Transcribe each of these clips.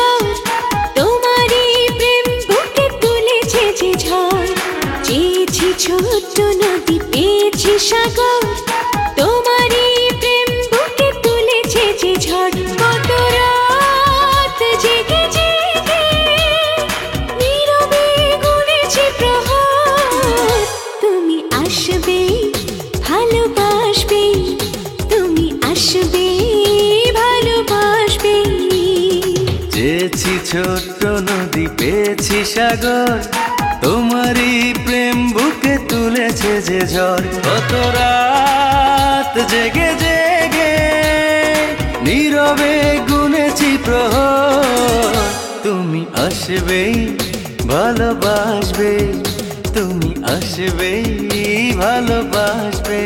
সাগর তোমারই প্রেম বুকে তুলেছে যে ঝড় চেয়েছি ছোট্ট নদী পেয়েছি সাগর তোমারই প্রেম বুকে তুলেছে যে ঝড় কত রাত জেগে জেগে নীরবে গুনেছি প্রহর তুমি আসবে ভালোবাসবে তুমি আসবে ভালোবাসবে চেয়েছি ছোট্ট নদী পেয়েছি সাগর তোমারই প্রেম বুকে তুলেছে যে ঝড় কত রাত জেগে জেগে নীরবে গুনেছি প্রহর তুমি আসবেই ভালোবাসবে তুমি আসবেই ভালোবাসবে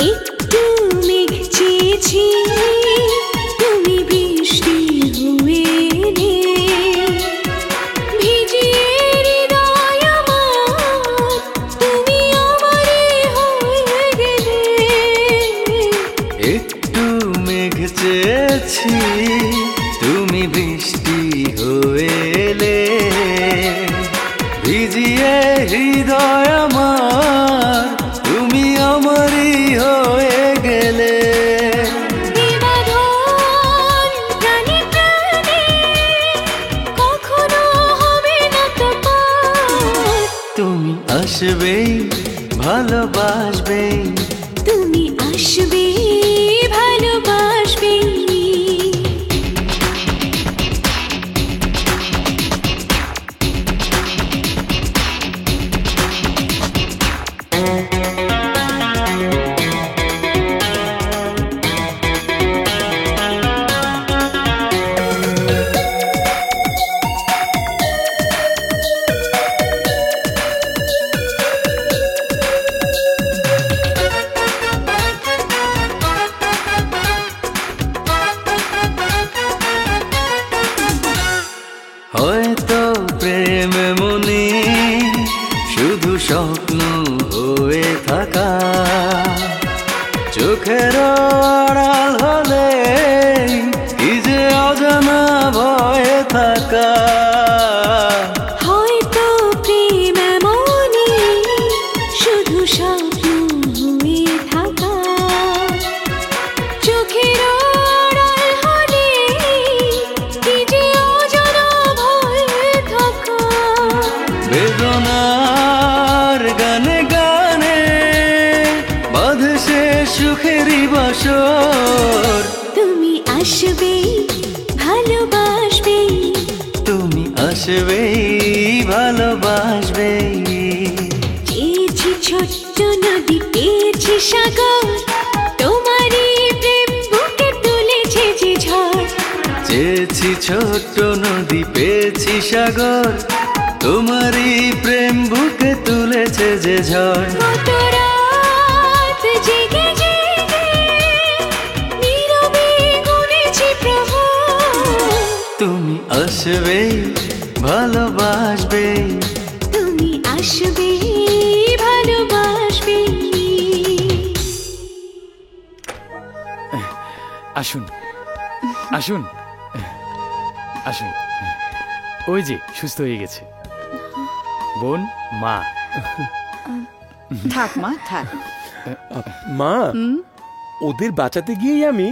একটু মেঘ চেয়েছি তুমি বৃষ্টি হয়ে এলে ভিজিয়ে হৃদয় আমার তুমি আমারই হয়ে গেলে একটু মেঘ চেয়েছি তুমি বৃষ্টি হয়ে এলে ভিজিয়ে হৃদয় আমার তুমি আমারই হয়ে গেলে এ বাঁধন প্রাণে প্রাণে কখনো হবে না তো পার তুমি আসবেই ভালোবাসবে তুমি আসবে ভালোবাসবে হয়তো প্রেম মনে শুধু স্বপ্ন হয়ে থাকা চোখের আড়াল হলে কি যে অজানা ভয়ে থাকা হয়তো প্রেম এমনই শুধু স্বপ্ন হয়ে থাকা চোখের আড়াল হলে কি যে অজানা ভয়ে থাকা বেদনার গানে গানে বাঁধে সে সুখেরই বাসর তুমি আসবে ভালোবাসবে তুমি আসবেই ভালোবাসবে চেয়েছি ছোট্ট নদী পেয়েছি সাগর তোমারই প্রেম বুকে তুলেছে যে ঝড় চেয়েছি ছোট্ট নদী পেয়েছি সাগর তোমারই প্রেম বুকে তুলেছে যে ঝড় কত রাত জেগে জেগে নীরবে গুনেছি প্রহর তুমি আসবেই ভালোবাসবে তুমি আসবে ভালোবাসবে আসুন আসুন আসুন ওই যে সুস্থ হয়ে গেছে বোন মা থাক মা থাক মা ওদের বাঁচাতে গিয়েই আমি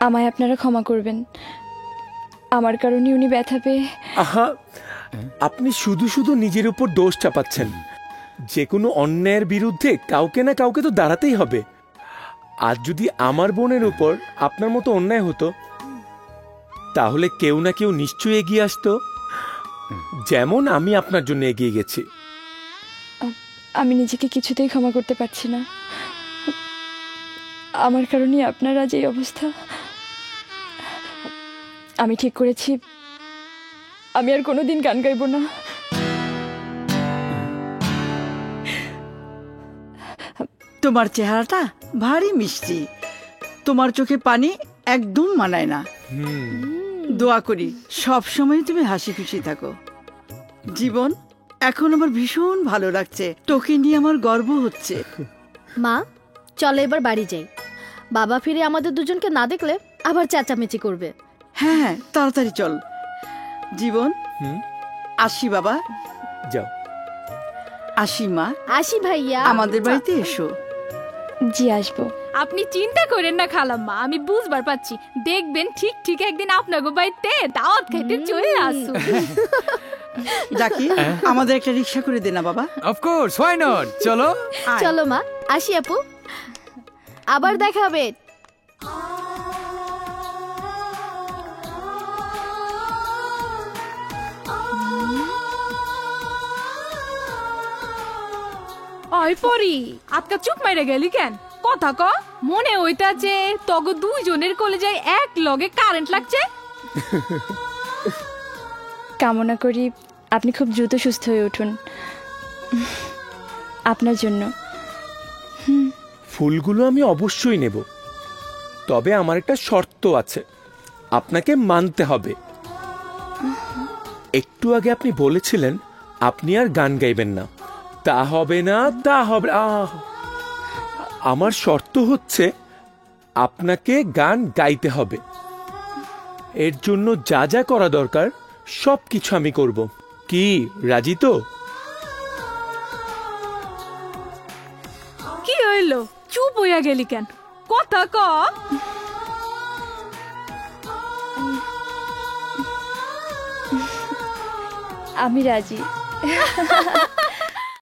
আমায় আপনারা ক্ষমা করবেন আমার কারণে উনি ব্যথা পেয়ে আহা আপনি শুধু শুধু নিজের উপর দোষ চাপাচ্ছেন যে কোনো অন্যায়ের বিরুদ্ধে কাউকে না কাউকে তো দাঁড়াতেই হবে আজ যদি আমার বোনের উপর আপনার মতো অন্যায় হতো তাহলে কেউ না কেউ নিশ্চয়ই এগিয়ে আসতো যেমন আমি আপনার জন্য এগিয়ে গেছি আমি নিজেকে কিছুতেই ক্ষমা করতে পারছি না আমার কারণে আপনার আজ এই অবস্থা আমি ঠিক করেছি আমি আর কোনোদিন গান গাইব না তোমার চেহারাটা ভারী মিষ্টি তোমার চোখে পানি একদম মানায় না দোয়া করি সব সময় তুমি হাসি খুশি থাকো জীবন এখন আমার ভীষণ ভালো লাগছে, তোকে নিয়ে আমার গর্ব হচ্ছে। মা চলো এবার বাড়ি যাই, বাবা ফিরে আমাদের দুজনকে না দেখলে আবার চেঁচামেচি করবে। হ্যাঁ হ্যাঁ, তাড়াতাড়ি চল। জীবন, হুম, আসি বাবা। যাও। আসি মা, আসি ভাইয়া। আমাদের বাড়িতে এসো। জি আসবো। আপনি চিন্তা করেন না খালাম্মা, আমি বুঝবার পাচ্ছি, দেখবেন ঠিক ঠিক একদিন আপনাকে বাড়িতে দাওয়াত খাইতে চলে আসুন। জাকি, আমাদের একটা রিক্সা করে দে না বাবা। অফকোর্স, হোয়াই নট, চলো। আয়। চলো মা, আসি আপু, আবার দেখা হবে। ওই পরি, আজকা চুপ মাইরে গেলি কেন? কথা ক, মনে হইতাছে তগ দুইজনের কলেজায় এক লগে কারেন্ট লাগছে। কামনা করি আপনি খুব দ্রুত সুস্থ হয়ে উঠুন, আপনার জন্য। ফুলগুলো আমি অবশ্যই নেব, তবে আমার একটা শর্ত আছে, আপনাকে মানতে হবে। একটু আগে আপনি বলেছিলেন আপনি আর গান গাইবেন না। তা হবে না, তা হবে আমার শর্ত হচ্ছে আপনাকে গান গাইতে হবে। এর জন্য যা যা করা দরকার সব কিছু আমি করব। কি রাজি তো? কি হইলো, চুপ হইয়া গেলি কেন? কথা ক। আমি রাজি।